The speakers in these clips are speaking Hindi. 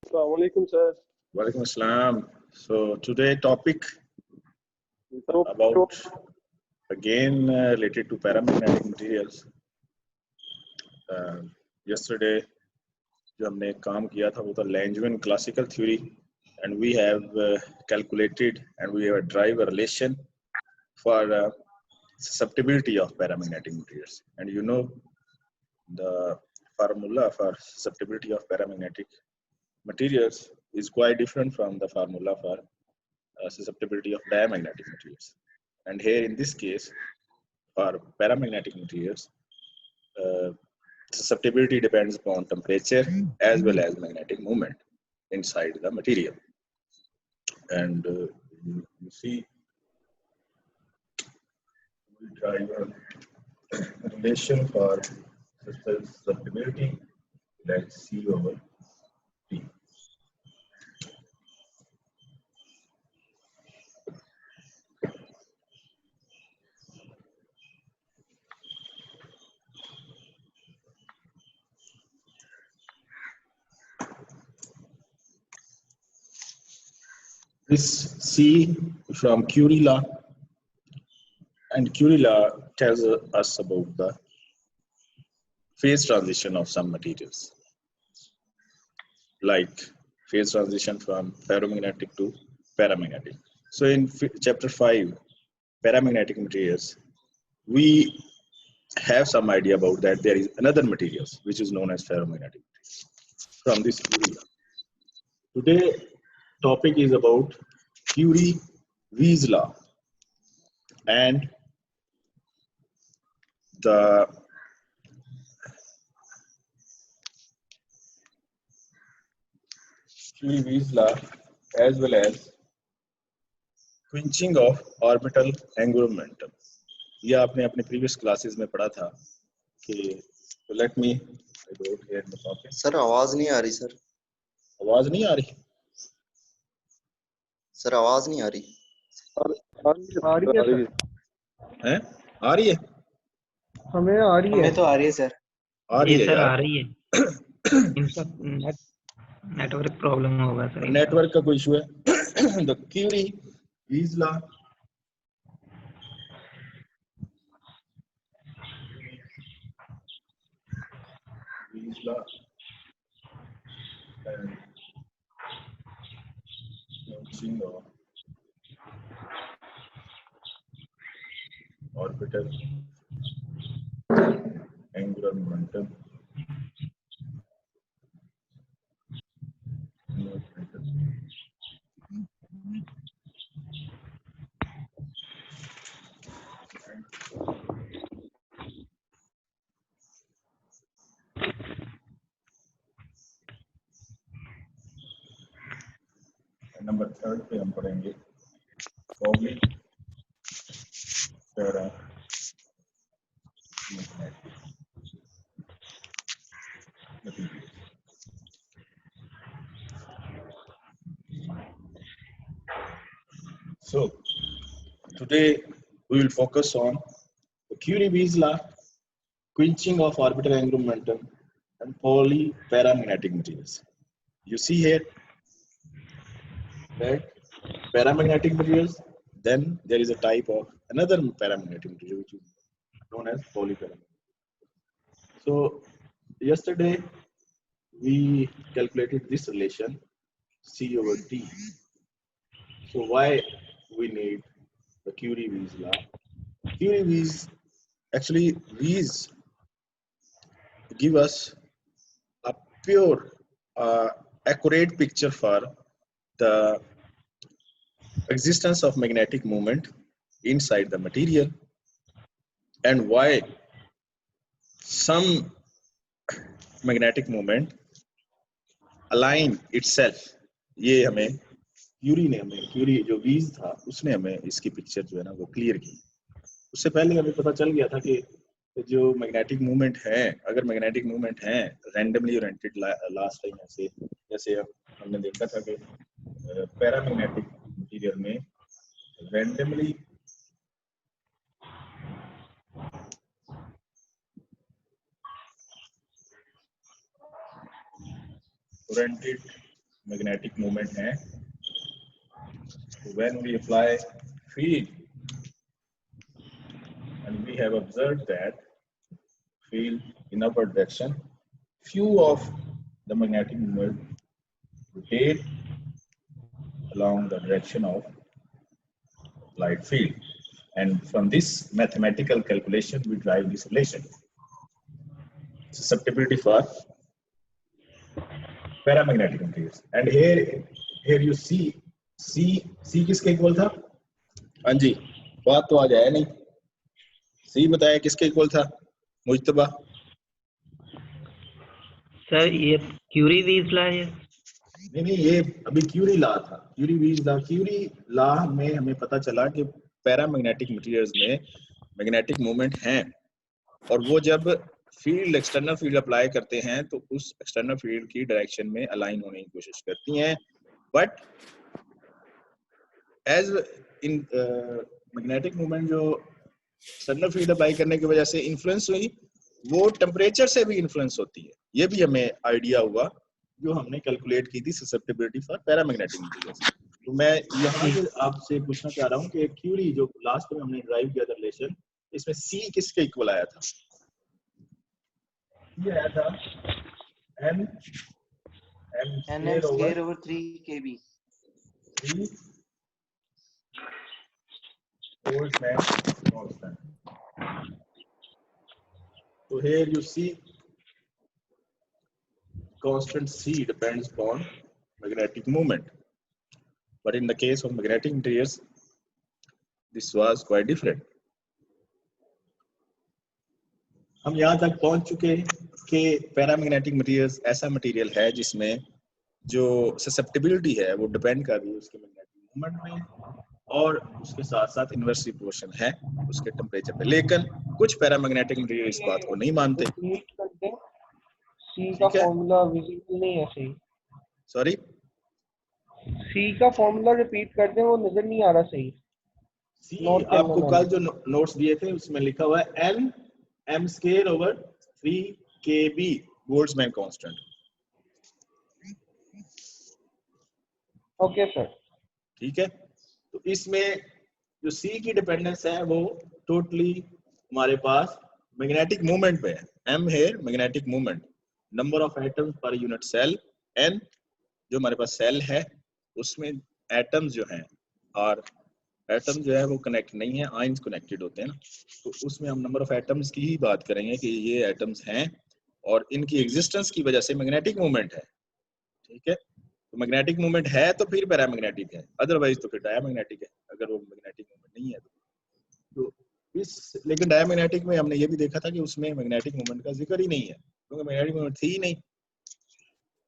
Assalamu alaikum, sir. Walaikum Assalam. So today topic So, about again related to paramagnetic materials. Yesterday जो हमने काम किया था वो था Langevin classical theory, and we have calculated and we have derived a relation for susceptibility of paramagnetic materials. And you know the formula for susceptibility of paramagnetic materials is quite different from the formula for susceptibility of diamagnetic materials. And here in this case, for paramagnetic materials, susceptibility depends upon temperature as well as magnetic moment inside the material. And you see, we drive a relation for susceptibility, that's C over T. This C from Curie law, and Curie law tells us about the phase transition of some materials, like phase transition from ferromagnetic to paramagnetic. So in chapter 5, paramagnetic materials, we have some idea about that there is another materials which is known as ferromagnetic materials from this Curie law. Today topic is about Curie-Weiss law and the Curie-Weiss law as well as quenching of orbital angular momentum. ये आपने अपने previous classes में पढ़ा था कि let me wrote here in the topic. Sir आवाज नहीं आ रही सर। आवाज नहीं आ रही? सर आवाज नहीं आ रही। आ रही है सर। हैं? आ रही है? हमें आ रही है। हमें तो आ रही है सर। आ रही है सर, यार। आ रही है। इनका नेटवर्क प्रॉब्लम होगा सर। नेटवर्क का कोई इशू है। The Curie-Weiss law and quenching of orbital angular momentum. Number 3 पे हम पढ़ेंगे Pauli paramagnetic materials. So today we will focus on the Curie-Weiss law, quenching of orbital angular momentum, and Pauli paramagnetic materials. You see here that paramagnetic materials, then there is a type of another paramagnetic material which is known as Pauli paramagnetic. So yesterday we calculated this relation C over T. So why we need the Curie-Weiss law? Curie-Weiss, actually Weiss give us a pure accurate picture for the existence of magnetic moment inside the material and why some magnetic moment align itself. ये हमें क्यूरी जो वीज था उसने हमें इसकी पिक्चर जो है ना वो क्लियर की। उससे पहले हमें पता चल गया था कि जो मैग्नेटिक मूवमेंट है, अगर मैग्नेटिक मूवमेंट है रैंडमली ओरिएंटेड लास्ट टाइम ऐसे जैसे हमने देखा था कि पैरामैग्नेटिक मटीरियल में रैंडमली ओरिएंटेड मैग्नेटिक मोमेंट है, when we apply field and we have observed that field in upward direction, few of the magnetic moment rotate along the direction of applied field, and from this mathematical calculation we derive this relation. Susceptibility for paramagnetic materials, and here you see C किसके इक्वल था? हाँ जी, बात तो आज आया नहीं। C बताया किसके इक्वल था? मुज्तबा सर ये क्यूरी वीज लॉ है। नहीं, ये अभी क्यूरी लॉ था। क्यूरी लॉ में हमें पता चला कि पैरामैग्नेटिक मटेरियल्स में मैग्नेटिक मोमेंट हैं, और वो जब फील्ड एक्सटर्नल फील्ड अप्लाई करते हैं तो उस एक्सटर्नल फील्ड की डायरेक्शन में अलाइन होने की कोशिश करती हैं, but as in magnetic moment जो एक्सटर्नल फील्ड अप्लाई करने की वजह से इन्फ्लुएंस हुई, वो टेम्परेचर से भी इन्फ्लुएंस होती है। ये भी हमें आइडिया हुआ जो हमने कैलकुलेट की थी ससेप्टिबिलिटी फॉर पैरामैग्नेटिक मटेरियल्स। तो मैं यहाँ से आपसे पूछना चाह रहा हूँ कि क्यूरी जो लास्ट में हमने ड्राइव किया था रिलेशन, इसमें C किसके इक्वल आया था? ये आया था m square over 3 kb 3 Boltzmann constant. So here you see constant C depends upon magnetic moment, but in the case of magnetic materials this was quite different. हम यहाँ तक पहुँच चुके कि पैरामैग्नेटिक मटेरियल्स ऐसा मटेरियल है जिसमें जो ससेप्टिबिलिटी है वो डिपेंड कर रही है उसके मैग्नेटिक मोमेंट में, और उसके साथ साथ इनवर्स प्रोपोर्शन है उसके टेम्परेचर पे। लेकिन कुछ पैरामैग्नेटिक मटेरियल इस बात को नहीं मानते। सी का फॉर्मूला विजिबल नहीं है। सही, सॉरी, सी का फॉर्मूला रिपीट करते हैं, वो नजर नहीं आ रहा सही। सी आपको कल जो नोट्स दिए थे उसमें लिखा हुआ है m square over 3 kb Boltzmann constant. Okay sir, ठीक है। तो इसमें जो C की डिपेंडेंस है वो टोटली हमारे पास मैग्नेटिक मूवमेंट पे है। m है magnetic movement, number of atoms per unit cell, n जो हमारे पास सेल है उसमें एटम्स जो हैं, और एटम जो है वो कनेक्ट नहीं है, आयंस कनेक्टेड होते हैं ना, तो उसमें हम नंबर ऑफ एटम्स की ही बात करेंगे कि ये एटम्स हैं और इनकी एग्जिस्टेंस की वजह से मैग्नेटिक मूवमेंट है। ठीक है, तो मैग्नेटिक मूवमेंट है तो फिर पैरामैग्नेटिक है, अदरवाइज तो फिर डायमैग्नेटिक है अगर वो मैग्नेटिक मूवमेंट नहीं है तो इस लेकिन डायमैग्नेटिक में हमने ये भी देखा था कि उसमें मैग्नेटिक मूवमेंट का जिक्र ही नहीं है क्योंकि मैग्नेटिक मूवमेंट थी ही नहीं।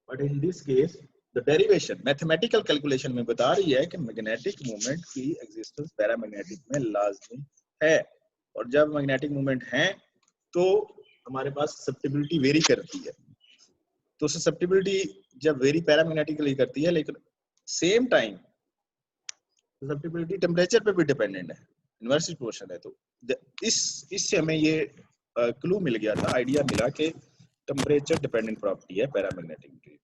But in this case the derivation mathematical calculation में बता रही है कि मैग्नेटिक मूवमेंट की एग्जिस्टेंस पैरामैग्नेटिक में लाजमी है, और जब मैग्नेटिक मूवमेंट है तो हमारे पास ससेप्टिबिलिटी वेरी करती है। तो ससेप्टिबिलिटी जब वेरी पैरामैग्नेटिकली करती है, लेकिन सेम टाइम ससेप्टिबिलिटी टेम्परेचर पे भी डिपेंडेंट है, इनवर्स प्रोपोर्शन है। तो इससे हमें ये क्लू मिल गया था, आइडिया मिला कि टेम्परेचर डिपेंडेंट प्रॉपर्टी है पैरामैग्नेटिक मटेरियल।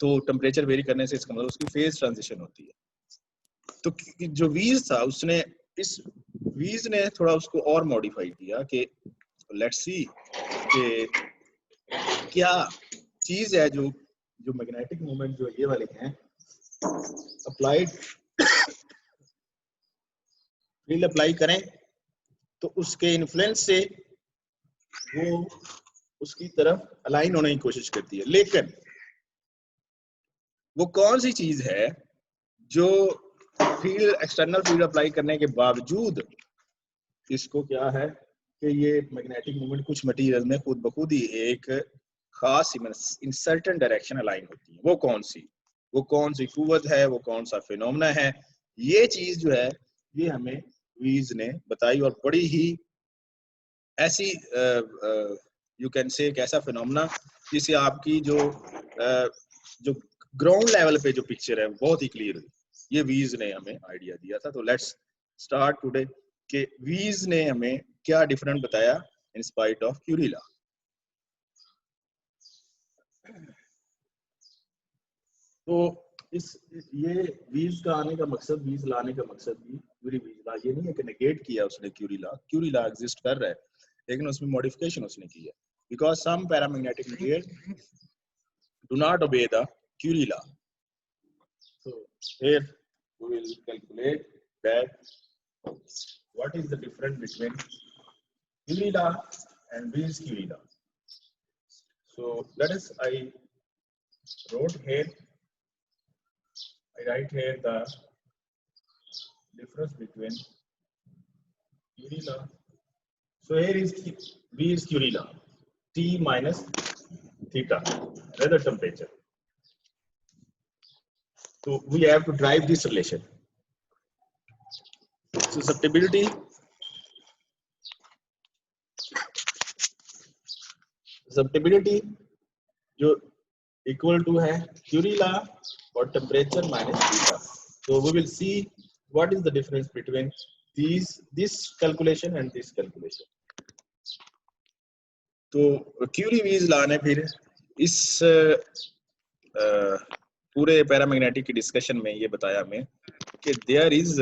तो टेम्परेचर वेरी करने से इसका मतलब उसकी फेज ट्रांजिशन होती है। तो जो वीज था उसने इस वीज ने थोड़ा उसको और मॉडिफाई किया कि लेट्स सी कि क्या चीज है जो मैग्नेटिक मूवमेंट जो ये वाले हैं अप्लाइड फील्ड अप्लाई करें तो उसके इन्फ्लुएंस से वो उसकी तरफ अलाइन होने की कोशिश करती है। लेकिन वो कौन सी चीज है जो फील्ड एक्सटर्नल फील्ड अप्लाई करने के बावजूद इसको क्या है कि ये मैग्नेटिक मूवमेंट कुछ मटेरियल में खुद ब खुद ही एक खास इन सर्टेन डायरेक्शन अलाइन होती है। वो कौन सी कुव्वत है, वो कौन सा फिनोमेना है, ये चीज जो है ये हमें वीज ने बताई, और बड़ी ही ऐसी यू कैन से एक ऐसा फिनोमेना जिसे आपकी जो ग्राउंड लेवल पे जो पिक्चर है बहुत ही क्लियर हुई। ये वीज ने हमें आइडिया दिया था। तो लेट्स स्टार्ट टुडे कि वीज ने हमें क्या डिफरेंट बताया in spite of Curie law. तो इस ये वीज का आने का मकसद, वीज लाने का मकसद भी क्यूरी वीज ला ये नहीं है कि नेगेट किया उसने Curie law. Curie law exist कर रहा है, लेकिन उसमें मॉडिफिकेशन उसने की है, because some paramagnetic material do not obey the Curie law. So here we will calculate that what is the difference between Curie law and Weins Curie law. So let us I write here the difference between Curie law. So here is Weins Curie law, T minus theta, another temperature. So we have to drive this relation. Susceptibility जो इक्वल टू है क्यूरी लॉ और temperature minus theta. So we will see what is the difference between this calculation and this calculation. तो क्यूरी वीज लॉ ने फिर इस पूरे पैरामैग्नेटिक की डिस्कशन में ये बताया हमें कि there is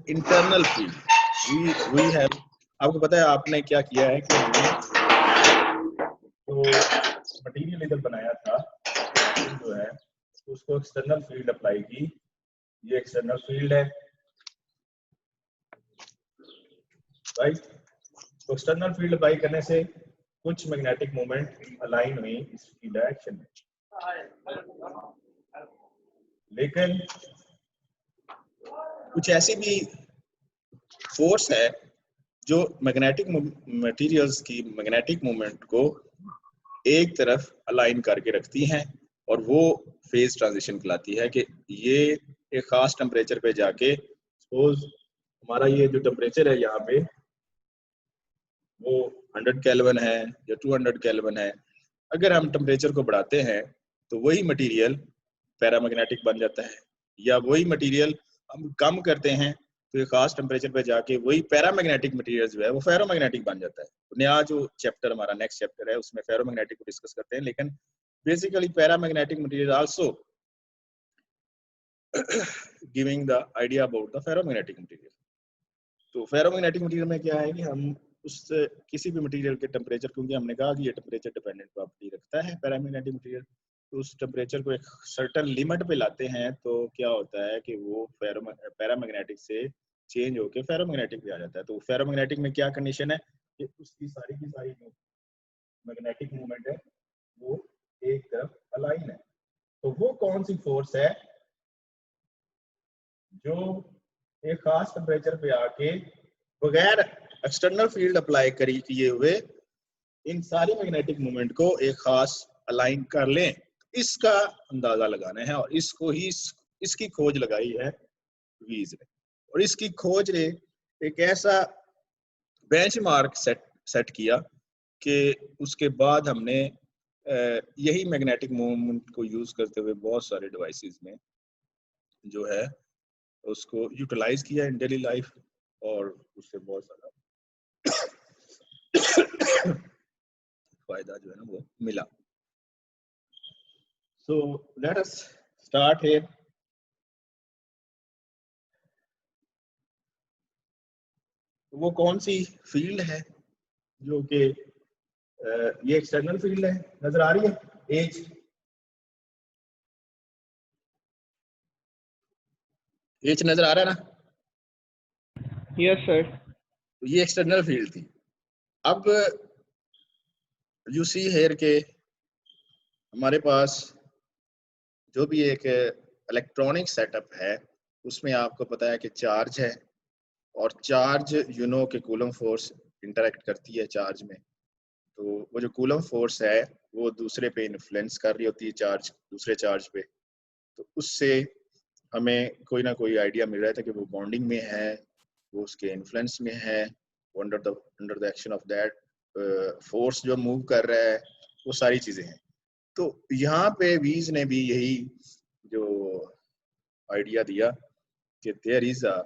internal field we have. आपको पता है आपने क्या किया है कि तो मटेरियल इधर बनाया था जो है उसको एक्सटर्नल फील्ड अप्लाई की. ये एक्सटर्नल फील्ड है, राइट. तो एक्सटर्नल फील्ड अप्लाई करने से कुछ मैग्नेटिक मोमेंट अलाइन हुई इसकी डायरेक्शन में, लेकिन कुछ ऐसी भी फोर्स है जो मैग्नेटिक मटेरियल्स की मैग्नेटिक मोमेंट को एक तरफ अलाइन करके रखती हैं, और वो फेज ट्रांजिशन कहलाती है कि ये एक खास टेम्परेचर पे जाके, सपोज हमारा ये जो टेम्परेचर है यहाँ पे वो 100 केल्विन है या 200 केल्विन है, अगर हम टेम्परेचर को बढ़ाते हैं तो वही मटेरियल पैरामैग्नेटिक बन जाता है, या वही मटेरियल हम कम करते हैं तो एक खास टेम्परेचर पे जाके वही पैरामैग्नेटिक मटेरियल जो है वो फेरोमैग्नेटिक बन जाता है. नया जो चैप्टर हमारा नेक्स्ट चैप्टर है उसमें फेरोमैग्नेटिक को डिस्कस करते हैं, लेकिन basically paramagnetic material also giving the idea about the ferromagnetic material. तो फेरोमैग्नेटिक मटेरियल में क्या है कि हम उस किसी भी मटेरियल के टेम्परेचर, क्योंकि हमने कहा कि ये टेम्परेचर डिपेंडेंट प्रॉपर्टी रखता है पैरामैग्नेटिक मटेरियल, तो उस टेम्परेचर को एक सर्टेन लिमिट पे लाते हैं तो क्या होता है कि वो पैरामैग्नेटिक से चेंज होके फेरोमैग्नेटिक पे आ जाता है. तो फेरोमैग्नेटिक में क्या कंडीशन है कि उसकी सारी की सारी जो मैग्नेटिक मूवमेंट है वो एक तरफ अलाइन है. तो वो कौन सी फोर्स है जो एक खास टेम्परेचर पे आके बगैर एक्सटर्नल फील्ड अप्लाई किए हुए इन सारी मैग्नेटिक मूवमेंट को एक खास अलाइन कर लें, इसका अंदाजा लगाना है. और इसको ही इसकी खोज लगाई है वीज ने, और इसकी खोज ने एक ऐसा बेंचमार्क सेट किया कि उसके बाद हमने यही मैग्नेटिक मूवमेंट को यूज करते हुए बहुत सारे डिवाइसेस में जो है उसको यूटिलाइज किया इन डेली लाइफ, और उससे बहुत सारा फायदा जो है ना वो मिला. So let us start here. वो कौन सी फील्ड है जो कि ये एक्सटर्नल फील्ड है, नजर आ रही है, एच नजर आ रहा है ना? Yes sir. ये एक्सटर्नल फील्ड थी. अब यू सी हेयर के हमारे पास जो भी एक इलेक्ट्रॉनिक सेटअप है उसमें आपको पता है कि चार्ज है, और चार्ज यू नो के कूलम फोर्स इंटरेक्ट करती है चार्ज में. तो वो जो कूलम फोर्स है वो दूसरे पे इन्फ्लुएंस कर रही होती है चार्ज दूसरे चार्ज पे. तो उससे हमें कोई ना कोई आइडिया मिल रहा था कि वो बॉन्डिंग में है, वो उसके इन्फ्लुएंस में है, under the action of that force जो मूव कर रहा है, वो सारी चीजें हैं. तो यहाँ पे वीज ने भी यही जो आइडिया दिया कि there is a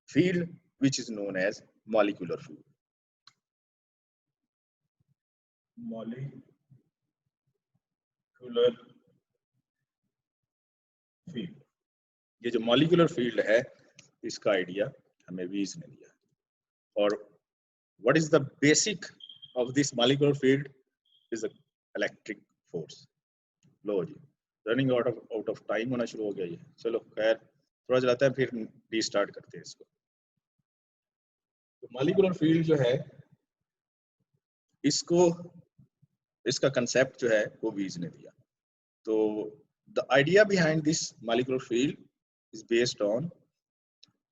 field which is known as molecular field. Molecular field, ये जो मॉलिक्यूलर फील्ड है इसका आइडिया हमें वीज ने दिया। और what is the basic of this molecular field is electric force. लो जी, रनिंग आउट ऑफ टाइम होना शुरू हो गया ये। चलो खैर थोड़ा चलाते हैं फिर रीस्टार्ट करते हैं इसको। तो मॉलिक्यूलर फील्ड जो है इसका कंसेप्ट जो है वो वीज ने दिया। तो the idea behind this molecular field is based on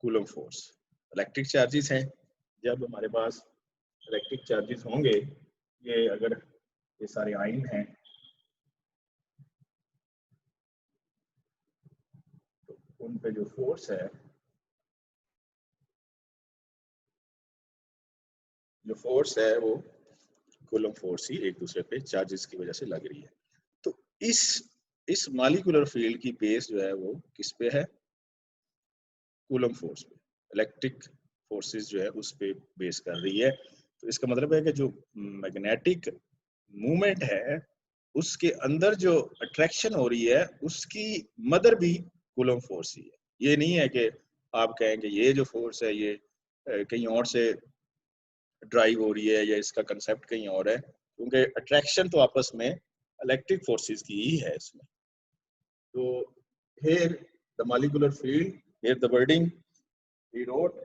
coulomb force. Electric charges हैं, जब हमारे पास इलेक्ट्रिक चार्जेस होंगे, ये अगर ये सारे आयन हैं तो उन पे जो फोर्स है, वो कूलम फोर्स ही एक दूसरे पे चार्जेस की वजह से लग रही है। तो इस मॉलिक्यूलर फील्ड की बेस जो है वो किस पे है? कूलम फोर्स पे। इलेक्ट्रिक फोर्सेस जो है उस पे बेस कर रही है। तो इसका मतलब है कि जो मैग्नेटिक मूवमेंट है उसके अंदर जो अट्रैक्शन हो रही है उसकी मदर भी कूलम फोर्स ही है। ये नहीं है कि आप कहें कि ये जो फोर्स है ये कहीं और से ड्राइव हो रही है या इसका कंसेप्ट कहीं और है, क्योंकि अट्रैक्शन तो आपस में इलेक्ट्रिक फोर्सेस की ही है इसमें। तो here the molecular field, here the wording he wrote,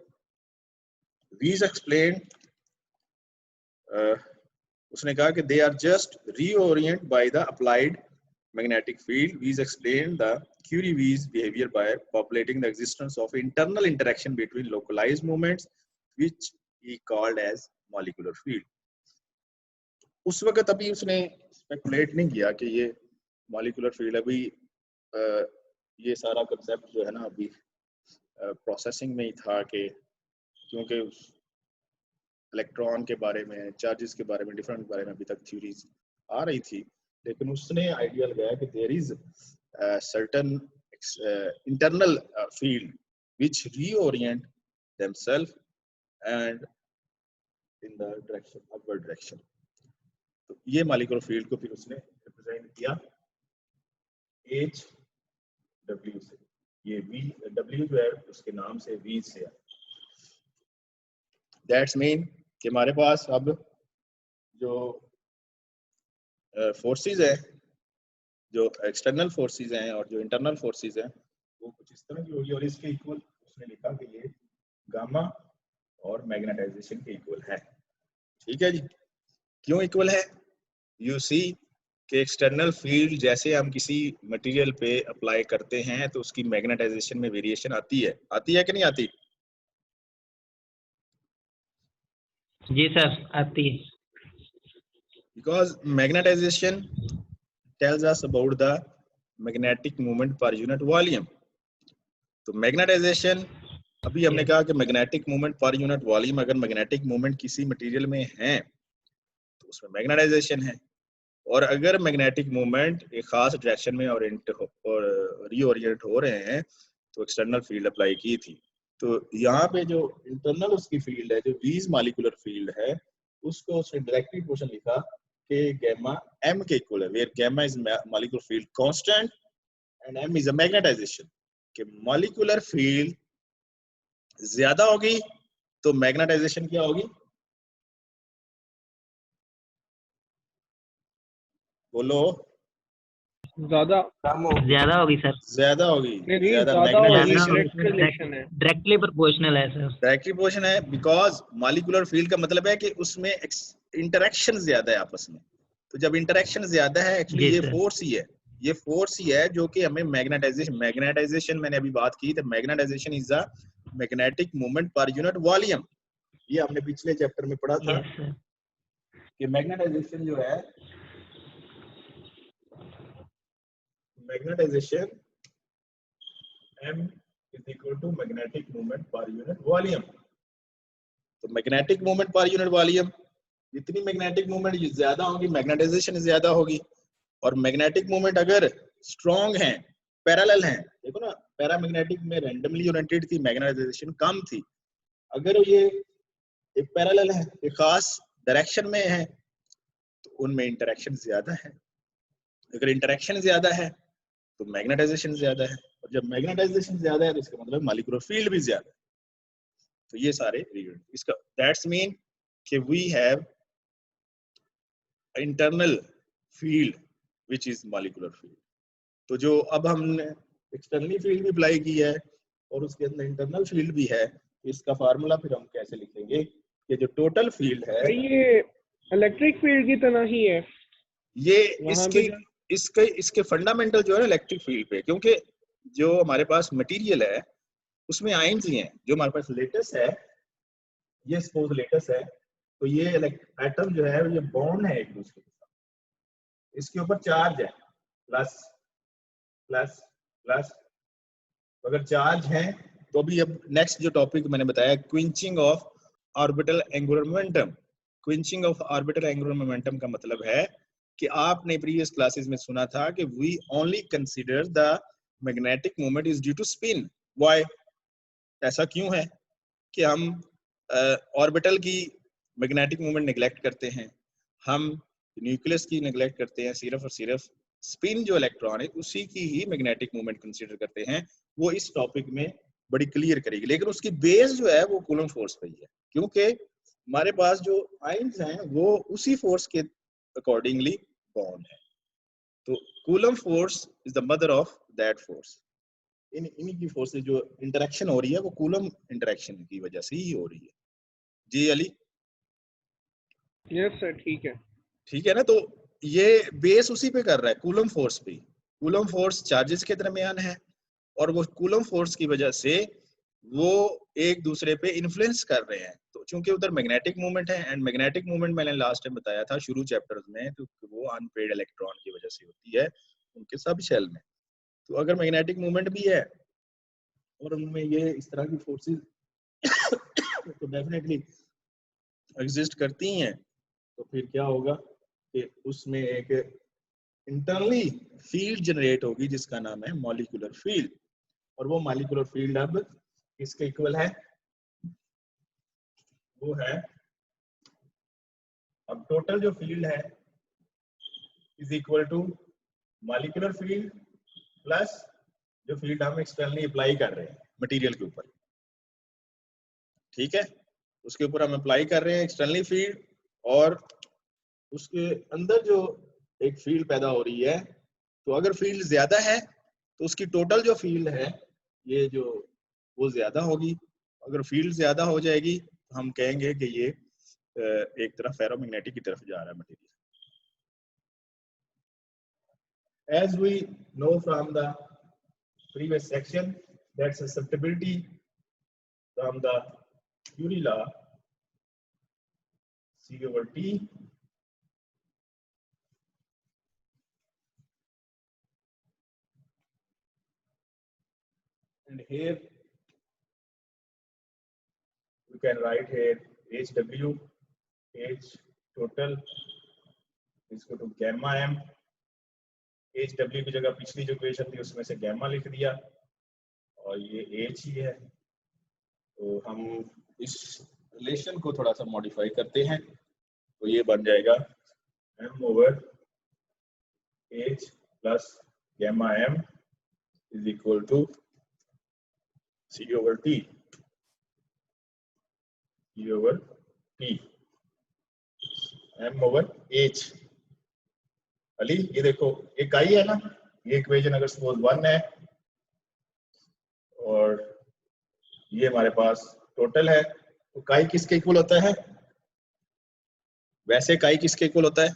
Wies explained, उसने कहा कि they are just reorient by the applied magnetic field. Wies explained the Curie-Wies behavior by populating the existence of internal interaction between localized movements, which he called as molecular field. उस वक्त अभी उसने स्पेकुलेट नहीं किया कि ये मॉलिक्यूलर फील्ड है। अभी ये सारा कंसेप्ट जो है ना अभी प्रोसेसिंग में ही था कि क्योंकि इलेक्ट्रॉन के बारे में, चार्जेस के बारे में, डिफरेंट बारे में अभी तक थ्योरीज आ रही थी, लेकिन उसने आइडिया लगाया कि there is certain internal field which reorient themself and in the direction upward direction. तो ये मॉलिक्यूलर फील्ड को फिर उसने रिप्रेजेंट किया एच डब्ल्यू से। ये वी डब्ल्यू जो है उसके नाम से वी से है। दैट्स मीन कि हमारे पास अब जो फोर्सेस है, जो एक्सटर्नल फोर्सेस हैं और जो इंटरनल फोर्सेस हैं, वो कुछ इस तरह की होगी और इसके इक्वल उसने लिखा कि ये गामा और मैग्नेटाइजेशन के इक्वल है। ठीक है जी। क्यों इक्वल है? यू सी कि एक्सटर्नल फील्ड जैसे हम किसी मटेरियल पे अप्लाई करते हैं तो उसकी मैग्नेटाइजेशन में वेरिएशन आती है कि नहीं आती? जी सर, आती है। Because magnetization tells us about the magnetic moment per unit volume. तो मैग्नेटाइजेशन, अभी हमने कहा कि magnetic moment per unit volume, अगर मैग्नेटिक मोमेंट किसी मटेरियल में है तो उसमें मैग्नेटाइजेशन है। और अगर मैग्नेटिक मोमेंट एक खास डायरेक्शन में ओरिएंट और रीओरिएंट हो रहे हैं तो एक्सटर्नल फील्ड अप्लाई की थी। तो यहाँ पे जो इंटरनल उसकी फील्ड है, जो वीज मॉलिक्यूलर फील्ड है, उसको उसने डायरेक्टली इक्वेशन लिखा कि गामा m के इक्वल है, where gamma is molecular field constant and m is a magnetisation. कि मॉलिक्यूलर फील्ड ज्यादा होगी तो मैग्नेटाइजेशन क्या होगी? बोलो। ज्यादा ज्यादा होगी सर। ज्यादा होगी। नहीं, ज्यादा ज्यादा होगी, मैग्नेटाइजेशन direct relation है। डायरेक्टली प्रोपोर्शनल है सर। डायरेक्टली प्रोपोर्शनल है, बिकॉज मॉलिक्यूलर फील्ड का मतलब है कि उसमें इंटरेक्शन ज्यादा है आपस में। तो जब इंटरेक्शन ज्यादा है, एक्चुअली जी ये सर। फोर्स ही है, ये फोर्स ही है जो कि हमें मैग्नेटाइजेशन मैंने अभी बात की थी। Magnetization is the magnetic moment per unit volume. ये हमने पिछले चैप्टर में पढ़ा था यस सर। कि मैग्नेटाइजेशन जो है, magnetisation m is equal to magnetic moment per unit volume। तो magnetic moment per unit volume, जितनी मैग्नेटिक मोमेंट ज्यादा होगी मैग्नेटाइजेशन ज्यादा होगी। और मैग्नेटिक मोमेंट अगर स्ट्रॉन्ग है, पैरेलल है, देखो ना पैरामैग्नेटिक में रैंडमली ओरिएंटेड थी, मैग्नेटाइजेशन कम थी। अगर ये एक पैरेलल है, एक खास डायरेक्शन में है, तो उनमें इंटरेक्शन ज्यादा है। अगर इंटरेक्शन ज्यादा है तो मैग्नेटाइजेशन ज्यादा है, और जब मैग्नेटाइजेशन ज्यादा है तो इसका मतलब मॉलिक्यूलर फील्ड भी ज्यादा है। तो ये सारे रीजन इसका, दैट्स मीन कि we have internal field which is molecular field. तो जो अब हमने एक्सटर्नली फील्ड भी अप्लाई की है और उसके अंदर इंटरनल फील्ड भी है, इसका फार्मूला फिर हम कैसे लिखेंगे कि जो टोटल फील्ड है ये इलेक्ट्रिक फील्ड की तरह ही है ये वहां पे इसके फंडामेंटल जो है इलेक्ट्रिक फील्ड पे, क्योंकि जो हमारे पास मटेरियल है उसमें आयन्स ही हैं। जो हमारे पास लेटस है, ये सपोज लेटस है, तो ये एटम जो है ये बॉन्ड है एक दूसरे के साथ, इसके ऊपर चार्ज है प्लस प्लस प्लस। अगर चार्ज है तो भी अब नेक्स्ट जो टॉपिक मैंने बताया quenching of orbital angular momentum. Quenching of orbital angular momentum का मतलब है कि आपने प्रीवियस क्लासेस में सुना था कि we only consider the magnetic moment is due to spin. Why? ऐसा क्यों है कि हम ऑर्बिटल की मैग्नेटिक मोमेंट नेग्लेक्ट करते हैं, हम न्यूक्लियस की नेग्लेक्ट करते हैं, सिर्फ और सिर्फ स्पिन जो इलेक्ट्रॉन है उसी की ही मैग्नेटिक मोमेंट कंसीडर करते हैं। वो इस टॉपिक में बड़ी क्लियर करेगी, लेकिन उसकी बेस जो है वो कूलम फोर्स पे ही है, क्योंकि हमारे पास जो आयन्स हैं वो उसी फोर्स के अकॉर्डिंगली बॉन्ड है। तो coulomb force is the mother of that force. इन्हीं की फोर्स से जो इंटरेक्शन हो रही है वो कूलम इंटरेक्शन की वजह से ही हो रही है। जी अली, यस सर, ठीक है। ठीक है ना? तो ये बेस उसी पे कर रहा है, कूलम फोर्स पे। कूलम फोर्स चार्जेस के दरमियान है और वो कूलम फोर्स की वजह से वो एक दूसरे पे इन्फ्लुएंस कर रहे हैं। तो चूंकि उधर मैग्नेटिक मूवमेंट है, एंड मैग्नेटिक मूवमेंट मैंने लास्ट टाइम बताया था शुरू चैप्टर्स में, तो वो अनपेड इलेक्ट्रॉन की वजह से होती है उनके सब शेल में। तो अगर मैग्नेटिक मूवमेंट भी है और उनमें ये इस तरह की फोर्सेस तो डेफिनेटली एग्जिस्ट करती हैं, तो फिर क्या होगा कि उसमें एक इंटरनली फील्ड जनरेट होगी जिसका नाम है मॉलिक्यूलर फील्ड। और वो मॉलिक्यूलर फील्ड अब किसके इक्वल है? वो है, अब टोटल जो फील्ड है is equal to molecular field plus जो फील्ड हम एक्सटर्नली अप्लाई कर रहे हैं मटेरियल के ऊपर। ठीक है, उसके ऊपर हम अप्लाई कर रहे हैं एक्सटर्नली फील्ड, और उसके अंदर जो एक फील्ड पैदा हो रही है, तो अगर फील्ड ज्यादा है तो उसकी टोटल जो फील्ड है ये जो वो ज्यादा होगी। अगर फील्ड ज्यादा हो जाएगी तो हम कहेंगे कि ये एक तरफ फेरोमैग्नेटिक की तरफ जा रहा है material. As we know from the previous section that susceptibility from the Curie law C/T and here we can write here HW, H total is equal to gamma m। HW की जगह पिछली जो इक्वेशन थी उसमें से gamma लिख दिया और ये H ही है। तो हम इस रिलेशन को थोड़ा सा मॉडिफाई करते हैं, तो ये बन जाएगा m/h plus gamma m is equal to C/T। m/h। Ali ये देखो एक आई है ना, ये इक्वेशन अगर सपोज 1 है और ये हमारे पास टोटल है, तो काई किसके इक्वल होता है? वैसे काई किसके इक्वल होता है?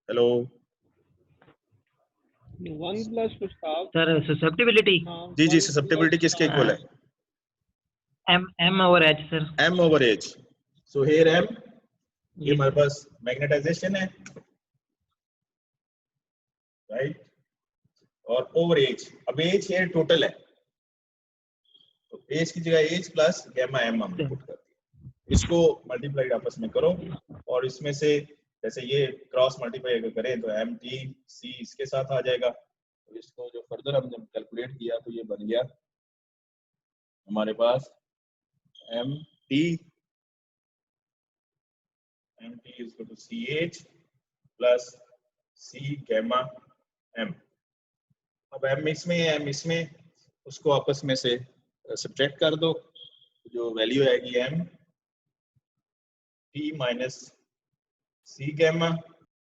हेलो 1 प्लस कुछ था सर ससेप्टिबिलिटी जी जी, ससेप्टिबिलिटी किसके इक्वल है? m/h sir. m/h। So here m ये हमारे पास मैग्नेटाइजेशन है, राइट, और ओवर h। अब h ये टोटल है, तो h की जगह h प्लस गैमा m हमने पुट कर दिया। इसको मल्टीप्लाइड आपस में करो और इसमें से जैसे ये क्रॉस मल्टीप्लाई अगर करें तो MT/C इसके साथ आ जाएगा। तो इसको जो फर्दर हमने कैलकुलेट किया तो ये बन गया हमारे पास MT mt is equal to ch plus c gamma m. अब m इसमें है, m इसमें, उसको आपस में से सब्ट्रैक्ट कर दो, जो वैल्यू आएगी m t minus c gamma